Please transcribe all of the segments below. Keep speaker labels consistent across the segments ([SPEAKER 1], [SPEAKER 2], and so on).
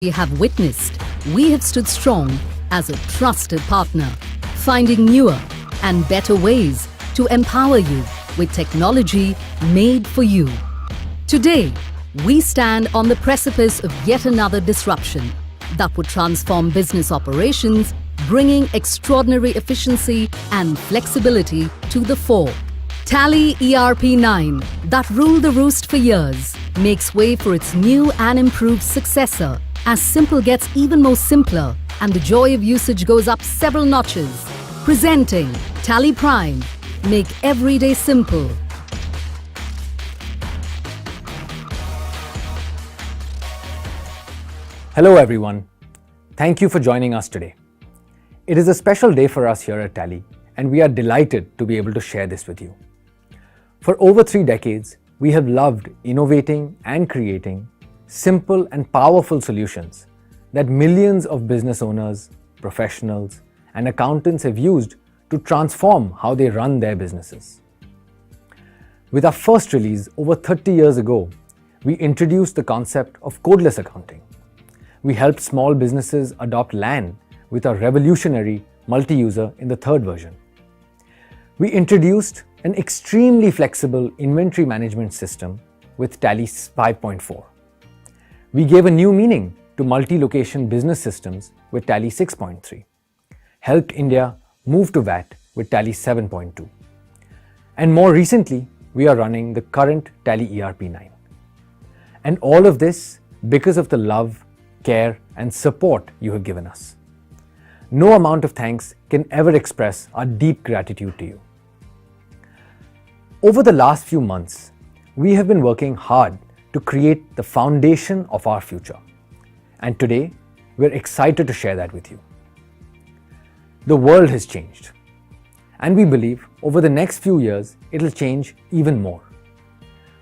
[SPEAKER 1] we have witnessed, we have stood strong as a trusted partner, finding newer and better ways to empower you with technology made for you. Today, we stand on the precipice of yet another disruption that would transform business operations, bringing extraordinary efficiency and flexibility to the fore. Tally ERP9, that ruled the roost for years, makes way for its new and improved successor as simple gets even more simpler and the joy of usage goes up several notches. Presenting Tally Prime, make everyday simple.
[SPEAKER 2] Hello everyone. Thank you for joining us today. It is a special day for us here at Tally, and we are delighted to be able to share this with you. For over 3 decades, we have loved innovating and creating simple and powerful solutions that millions of business owners, professionals, and accountants have used to transform how they run their businesses. With our first release over 30 years ago, we introduced the concept of codeless accounting. We helped small businesses adopt LAN with our revolutionary multi-user in the third version. We introduced an extremely flexible inventory management system with Tally 5.4. We gave a new meaning to multi-location business systems with Tally 6.3, helped India move to VAT with Tally 7.2. And more recently, we are running the current Tally ERP9. And all of this because of the love, care, and support you have given us. No amount of thanks can ever express our deep gratitude to you. Over the last few months, we have been working hard to create the foundation of our future. And today, we're excited to share that with you. The world has changed, and we believe over the next few years, it'll change even more.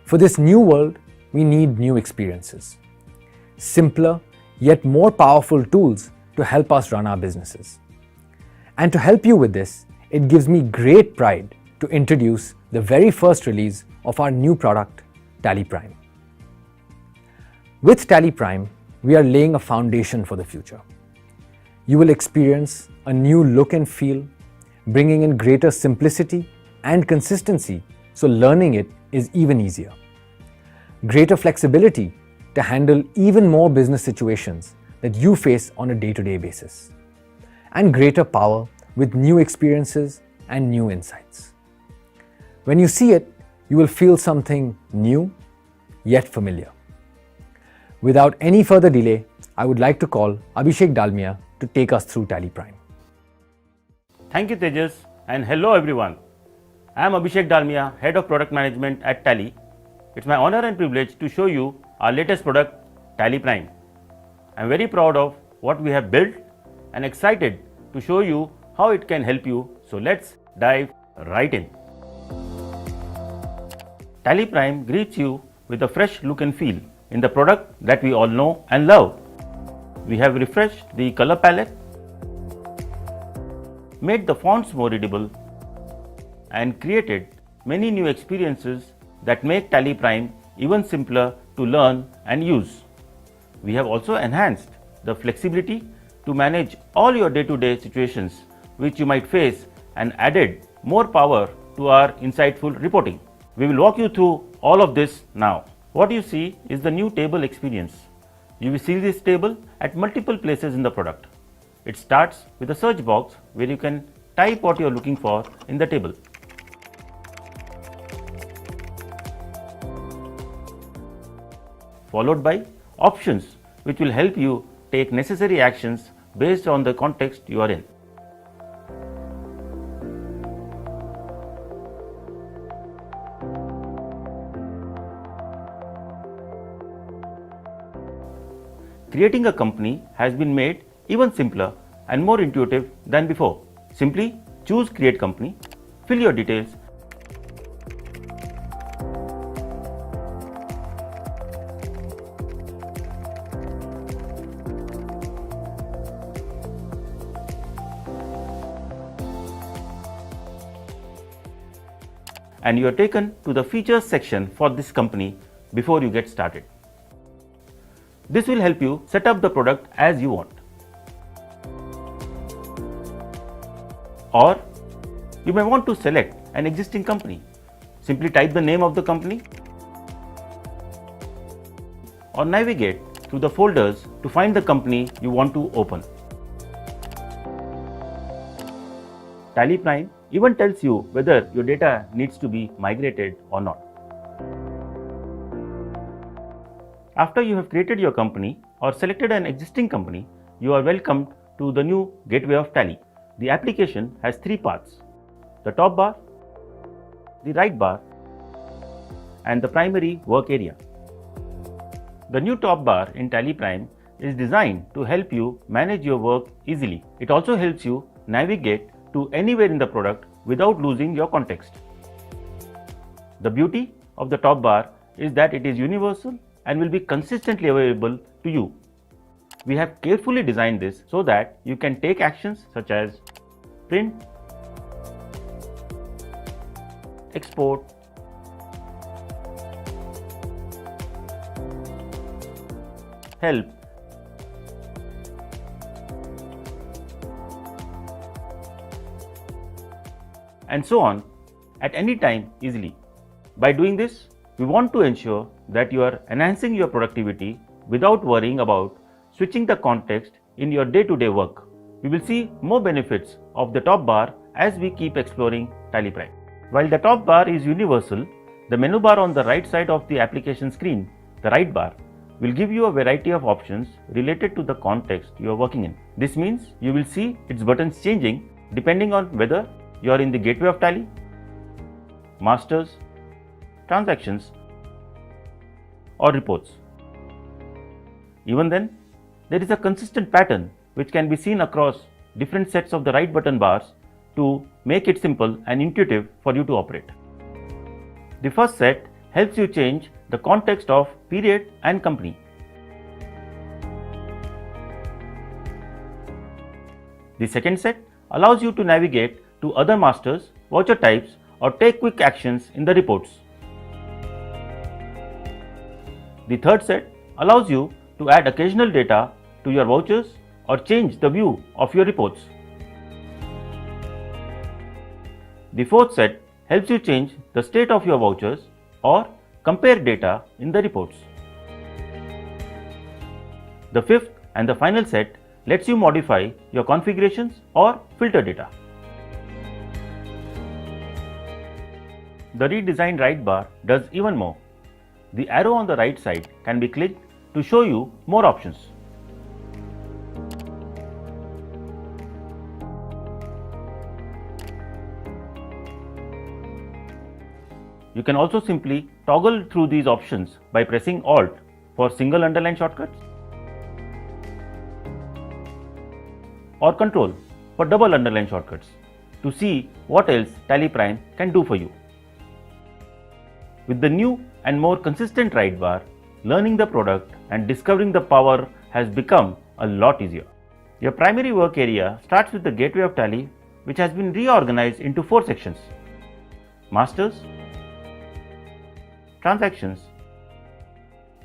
[SPEAKER 2] For this new world, we need new experiences, simpler yet more powerful tools to help us run our businesses. And to help you with this, it gives me great pride to introduce the very first release of our new product, Tally Prime. With Tally Prime, we are laying a foundation for the future. You will experience a new look and feel, bringing in greater simplicity and consistency, so learning it is even easier. Greater flexibility to handle even more business situations that you face on a day-to-day basis. And greater power with new experiences and new insights. When you see it, you will feel something new, yet familiar. Without any further delay, I would like to call Abhishek Dalmia to take us through Tally Prime.
[SPEAKER 3] Thank you, Tejas, and hello everyone. I am Abhishek Dalmia, Head of Product Management at Tally. It's my honor and privilege to show you our latest product, Tally Prime. I'm very proud of what we have built and excited to show you how it can help you. So let's dive right in. Tally Prime greets you with a fresh look and feel in the product that we all know and love. We have refreshed the color palette, made the fonts more readable, and created many new experiences that make Tally Prime even simpler to learn and use. We have also enhanced the flexibility to manage all your day-to-day situations which you might face and added more power to our insightful reporting. We will walk you through all of this now. What you see is the new table experience. You will see this table at multiple places in the product. It starts with a search box where you can type what you are looking for in the table. Followed by options, which will help you take necessary actions based on the context you are in. Creating a company has been made even simpler and more intuitive than before. Simply choose Create Company, fill your details, and you are taken to the features section for this company before you get started. This will help you set up the product as you want. Or you may want to select an existing company. Simply type the name of the company or navigate through the folders to find the company you want to open. Tally Prime even tells you whether your data needs to be migrated or not. After you have created your company or selected an existing company, you are welcomed to the new gateway of Tally. The application has three parts: the top bar, the right bar, and the primary work area. The new top bar in Tally Prime is designed to help you manage your work easily. It also helps you navigate to anywhere in the product without losing your context. The beauty of the top bar is that it is universal and will be consistently available to you. We have carefully designed this so that you can take actions such as print, export, help, and so on at any time easily. By doing this, we want to ensure that you are enhancing your productivity without worrying about switching the context in your day-to-day work. We will see more benefits of the top bar as we keep exploring Tally Prime. While the top bar is universal, the menu bar on the right side of the application screen, the right bar, will give you a variety of options related to the context you are working in. This means you will see its buttons changing depending on whether you are in the gateway of Tally, masters, transactions, or reports. Even then, there is a consistent pattern which can be seen across different sets of the right button bars to make it simple and intuitive for you to operate. The first set helps you change the context of period and company. The second set allows you to navigate to other masters, voucher types, or take quick actions in the reports. The third set allows you to add occasional data to your vouchers or change the view of your reports. The fourth set helps you change the state of your vouchers or compare data in the reports. The fifth and the final set lets you modify your configurations or filter data. The redesigned right bar does even more. The arrow on the right side can be clicked to show you more options. You can also simply toggle through these options by pressing Alt for single underline shortcuts or Control for double underline shortcuts to see what else Tally Prime can do for you. With the new and more consistent right bar, learning the product and discovering the power has become a lot easier. Your primary work area starts with the gateway of Tally, which has been reorganized into 4 sections: masters, transactions,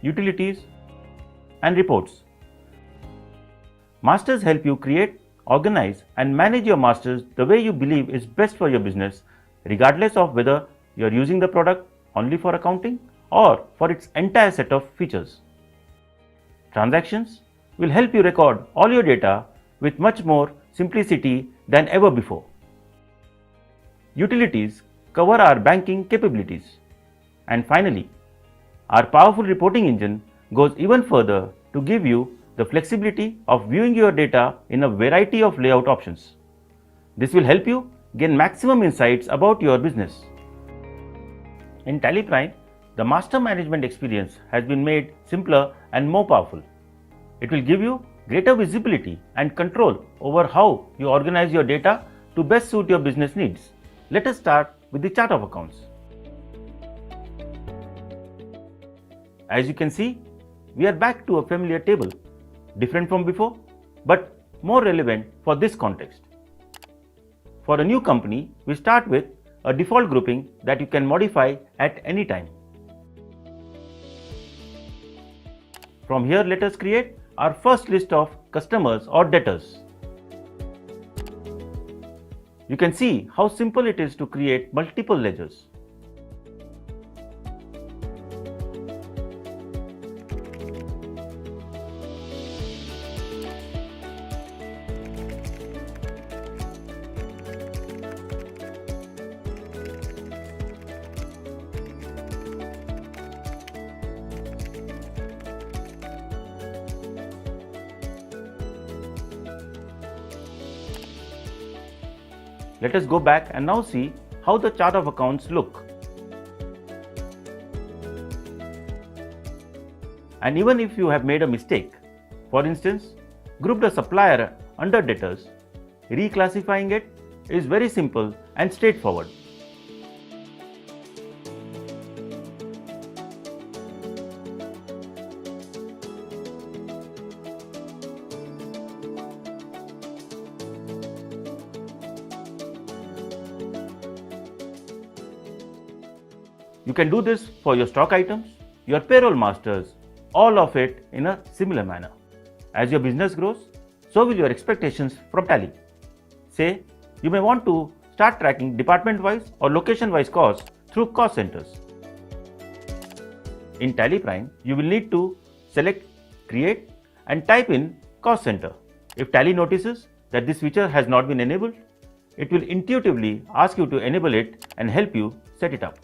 [SPEAKER 3] utilities, and reports. Masters help you create, organize, and manage your masters the way you believe is best for your business, regardless of whether you are using the product only for accounting or for its entire set of features. Transactions will help you record all your data with much more simplicity than ever before. Utilities cover our banking capabilities. And finally, our powerful reporting engine goes even further to give you the flexibility of viewing your data in a variety of layout options. This will help you gain maximum insights about your business. In Tally Prime, the master management experience has been made simpler and more powerful. It will give you greater visibility and control over how you organize your data to best suit your business needs. Let us start with the chart of accounts. As you can see, we are back to a familiar table, different from before, but more relevant for this context. For a new company, we start with a default grouping that you can modify at any time. From here, let us create our first list of customers or debtors. You can see how simple it is to create multiple ledgers. Let us go back and now see how the chart of accounts look. And even if you have made a mistake, for instance, grouped a supplier under debtors, reclassifying it is very simple and straightforward. You can do this for your stock items, your payroll masters, all of it in a similar manner. As your business grows, so will your expectations from Tally. Say, you may want to start tracking department-wise or location-wise costs through cost centers. In Tally Prime, you will need to select, create and type in cost center. If Tally notices that this feature has not been enabled, it will intuitively ask you to enable it and help you set it up.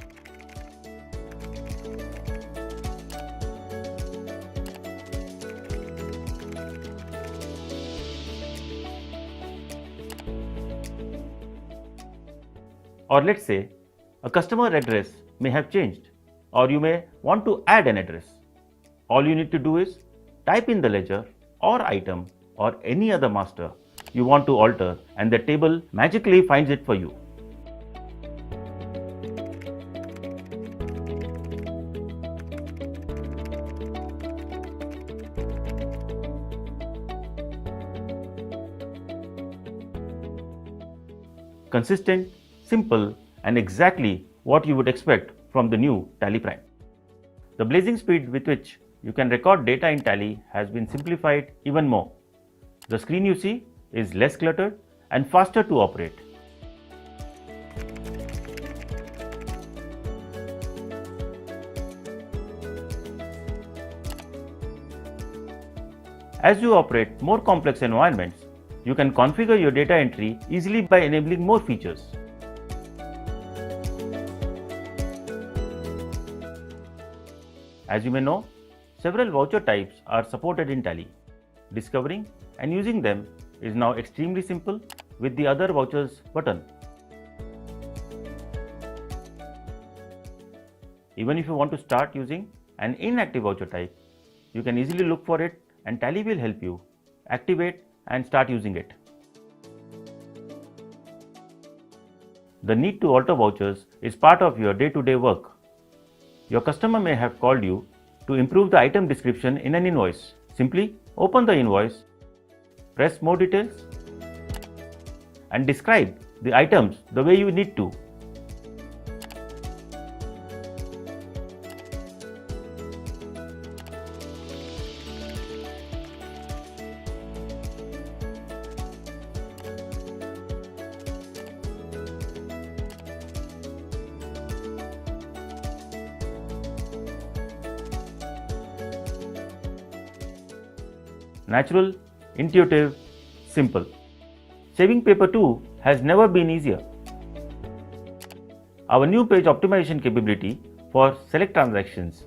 [SPEAKER 3] Or let's say a customer address may have changed, or you may want to add an address. All you need to do is type in the ledger or item or any other master you want to alter, and the table magically finds it for you. Consistent, simple and exactly what you would expect from the new Tally Prime. The blazing speed with which you can record data in Tally has been simplified even more. The screen you see is less cluttered and faster to operate. As you operate more complex environments, you can configure your data entry easily by enabling more features. As you may know, several voucher types are supported in Tally. Discovering and using them is now extremely simple with the Other Vouchers button. Even if you want to start using an inactive voucher type, you can easily look for it and Tally will help you activate and start using it. The need to alter vouchers is part of your day-to-day work. Your customer may have called you to improve the item description in an invoice. Simply open the invoice, press More Details, and describe the items the way you need to. Natural, intuitive, simple. Saving paper too has never been easier. Our new page optimization capability for select transactions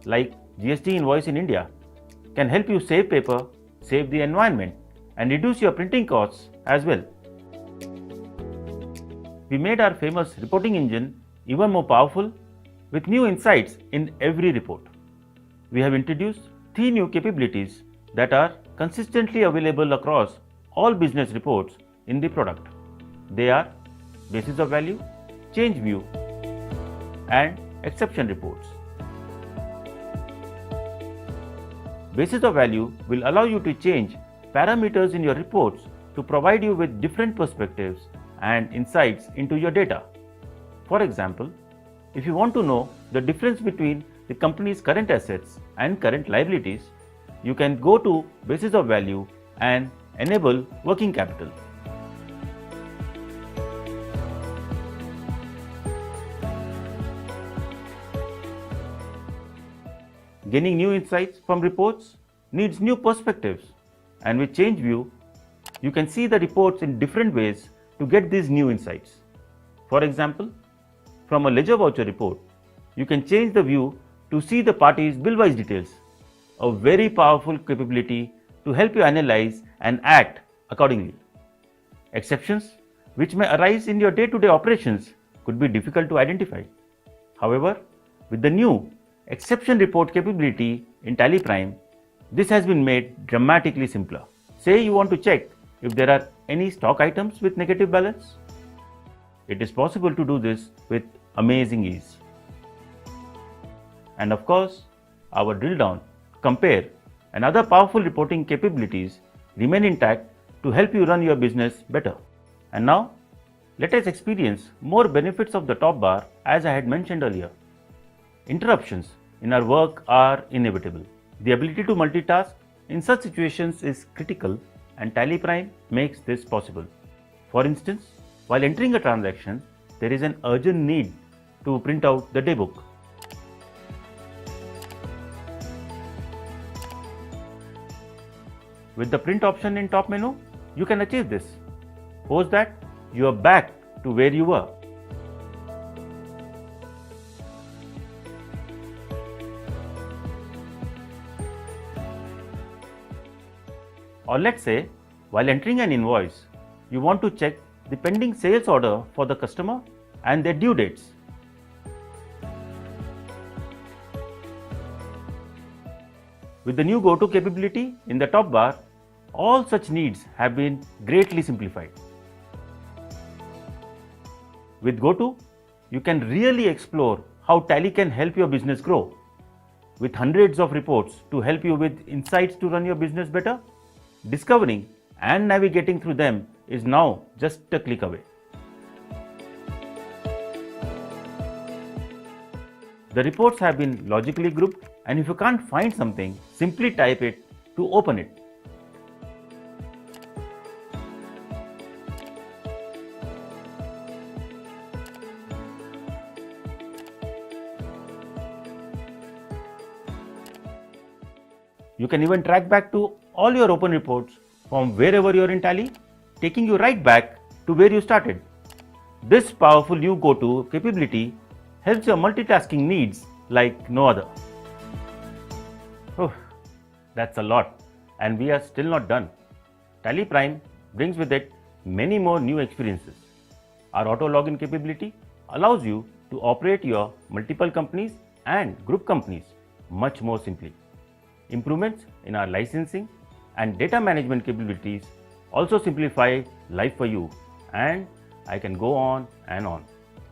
[SPEAKER 3] like GST invoice in India can help you save paper, save the environment and reduce your printing costs as well. We made our famous reporting engine even more powerful with new insights in every report. We have introduced 3 new capabilities that are consistently available across all business reports in the product. They are basis of value, change view, and exception reports. Basis of value will allow you to change parameters in your reports to provide you with different perspectives and insights into your data. For example, if you want to know the difference between the company's current assets and current liabilities, you can go to basis of value and enable working capital. Gaining new insights from reports needs new perspectives, and with Change View, you can see the reports in different ways to get these new insights. For example, from a ledger voucher report, you can change the view to see the party's bill-wise details, a very powerful capability to help you analyze and act accordingly. Exceptions which may arise in your day-to-day operations could be difficult to identify. However, with the new exception report capability in Tally Prime, this has been made dramatically simpler. Say you want to check if there are any stock items with negative balance. It is possible to do this with amazing ease. And of course, our drill down, compare, and other powerful reporting capabilities remain intact to help you run your business better. And now, let us experience more benefits of the top bar as I had mentioned earlier. Interruptions in our work are inevitable. The ability to multitask in such situations is critical, and Tally Prime makes this possible. For instance, while entering a transaction, there is an urgent need to print out the daybook. With the print option in top menu, you can achieve this. Post that, you are back to where you were. Or let's say, while entering an invoice, you want to check the pending sales order for the customer and their due dates. With the new GoTo capability in the top bar, all such needs have been greatly simplified. With GoTo, you can really explore how Tally can help your business grow. With hundreds of reports to help you with insights to run your business better, discovering and navigating through them is now just a click away. The reports have been logically grouped, and if you can't find something, simply type it to open it. You can even track back to all your open reports from wherever you're in Tally, taking you right back to where you started. This powerful new GoTo capability helps your multitasking needs like no other. Oh, that's a lot, and we are still not done. Tally Prime brings with it many more new experiences. Our auto login capability allows you to operate your multiple companies and group companies much more simply. Improvements in our licensing and data management capabilities also simplify life for you, and I can go on and on.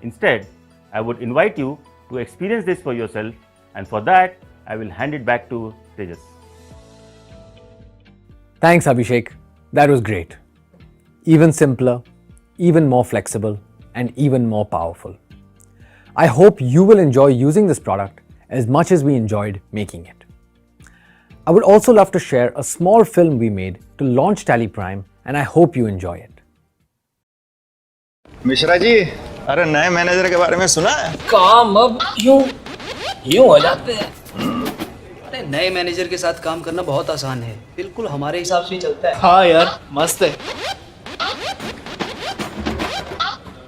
[SPEAKER 3] Instead, I would invite you to experience this for yourself, and for that, I will hand it back to Tejas.
[SPEAKER 2] Thanks, Abhishek. That was great. Even simpler, even more flexible, and even more powerful. I hope you will enjoy using this product as much as we enjoyed making it. I would also love to share a small film we made to launch Tally Prime, and I hope you enjoy it.
[SPEAKER 4] Mishra ji, अरे नए manager के बारे में सुना है?
[SPEAKER 5] काम अब यूं हो जाते हैं। अरे नए मैनेजर के साथ काम करना बहुत आसान है, बिल्कुल हमारे हिसाब से ही चलता है।
[SPEAKER 6] हाँ यार, मस्त है।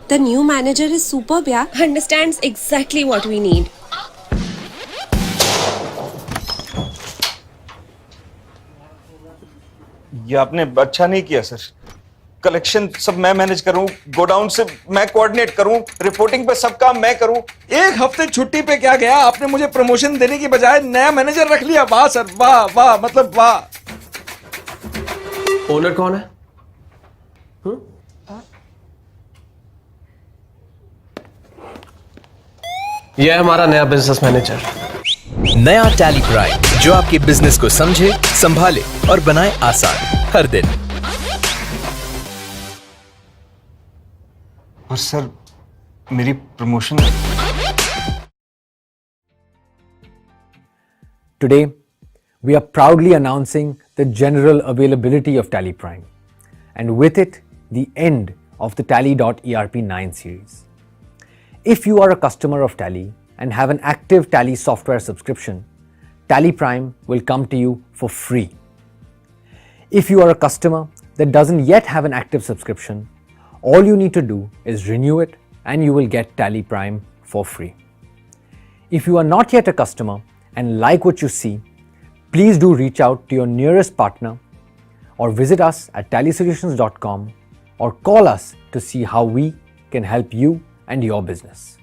[SPEAKER 7] The new manager is superb, yeah. Understands exactly what we need.
[SPEAKER 4] ये आपने अच्छा नहीं किया सर। कलेक्शन सब मैं मैनेज करूं, गोडाउन से मैं कोऑर्डिनेट करूं, रिपोर्टिंग पे सब काम मैं करूं।
[SPEAKER 6] एक हफ्ते छुट्टी पे क्या गया, आपने मुझे प्रमोशन देने की बजाय नया मैनेजर रख लिया। वाह सर, वाह वाह, मतलब वाह।
[SPEAKER 8] ओनर कौन है? यह है हमारा नया बिजनेस मैनेजर।
[SPEAKER 9] नया टैली प्राइम, जो आपके बिजनेस को समझे, संभाले और बनाए आसान हर दिन।
[SPEAKER 4] और सर, मेरी promotion.
[SPEAKER 2] Today, we are proudly announcing the general availability of Tally Prime, and with it, the end of the Tally.ERP 9 series. If you are a customer of Tally and have an active Tally software subscription, Tally Prime will come to you for free. If you are a customer that doesn't yet have an active subscription, all you need to do is renew it and you will get Tally Prime for free. If you are not yet a customer and like what you see, please do reach out to your nearest partner or visit us at tallysolutions.com or call us to see how we can help you and your business.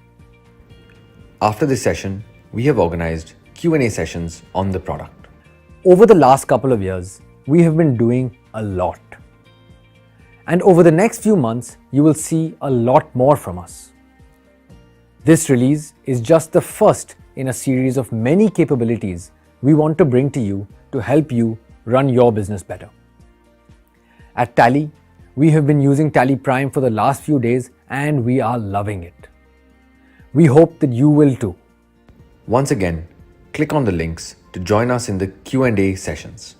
[SPEAKER 2] After this session, we have organized Q&A sessions on the product. Over the last couple of years, we have been doing a lot. And over the next few months, you will see a lot more from us. This release is just the first in a series of many capabilities we want to bring to you to help you run your business better. At Tally, we have been using Tally Prime for the last few days and we are loving it. We hope that you will too. Once again, click on the links to join us in the Q&A sessions.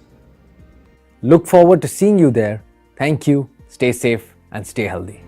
[SPEAKER 2] Look forward to seeing you there. Thank you, stay safe and stay healthy.